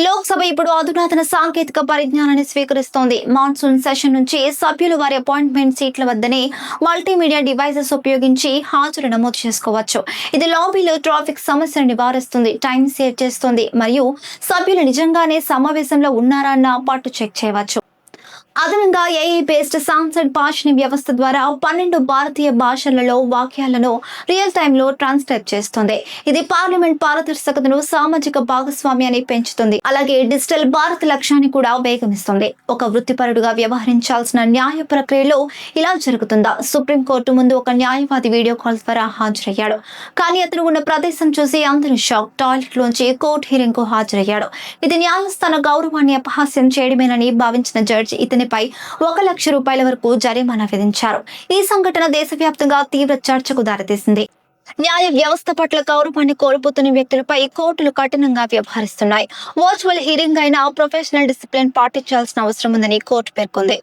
లోక్సభ ఇప్పుడు అధునాతన సాంకేతిక పరిజ్ఞానాన్ని స్వీకరిస్తోంది. మాన్సూన్ సెషన్ నుంచి సభ్యులు వారి అపాయింట్మెంట్ సీట్ల వద్దనే మల్టీమీడియా డివైసెస్ ఉపయోగించి హాజరు నమోదు చేసుకోవచ్చు. ఇది లాబీలో ట్రాఫిక్ సమస్యను నివారిస్తుంది, టైం సేవ్ చేస్తుంది మరియు సభ్యులు నిజంగానే సమావేశంలో ఉన్నారా అన్న పట్టు చెక్ చేయవచ్చు. అదనంగా ఏఐ బేస్డ్ సాన్సర్డ్ భాషని వ్యవస్థ ద్వారా 12 భారతీయ భాషలలో వాక్యాలను రియల్ టైంలో ట్రాన్స్క్రైబ్ చేస్తుంది. ఇది పార్లమెంట్ పారదర్శకతను, సామాజిక భాగస్వామ్యాన్ని పెంచుతుంది. అలాగే డిజిటల్ భారత్ లక్ష్యాన్ని కూడా వేగమిస్తుంది. ఒక వృత్తిపరుడుగా వ్యవహరించాల్సిన న్యాయ ప్రక్రియలో ఇలా జరుగుతుందా? సుప్రీంకోర్టు ముందు ఒక న్యాయవాది వీడియో కాల్ ద్వారా హాజరయ్యాడు. కానీ అతను ఉన్న ప్రదేశం చూసి అందరూ షాక్. టాయిలెట్ లోంచి కోర్టు హీరింగ్ కు హాజరయ్యాడు. ఇది న్యాయస్థాన గౌరవాన్ని అపహాస్యం చేయడమేనని భావించిన జడ్జి ఇతనిపై 1 లక్ష రూపాయల వరకు జరిమానా విధించారు. ఈ సంఘటన దేశవ్యాప్తంగా తీవ్ర చర్చకు దారితీసింది. న్యాయ వ్యవస్థ పట్ల గౌరవాన్ని కోల్పోతున్న వ్యక్తులపై కోర్టులు కఠినంగా వ్యవహరిస్తున్నాయి. వర్చువల్ హీరింగ్ అయినా ప్రొఫెషనల్ డిసిప్లిన్ పాటించాల్సిన అవసరం ఉందని కోర్టు పేర్కొంది.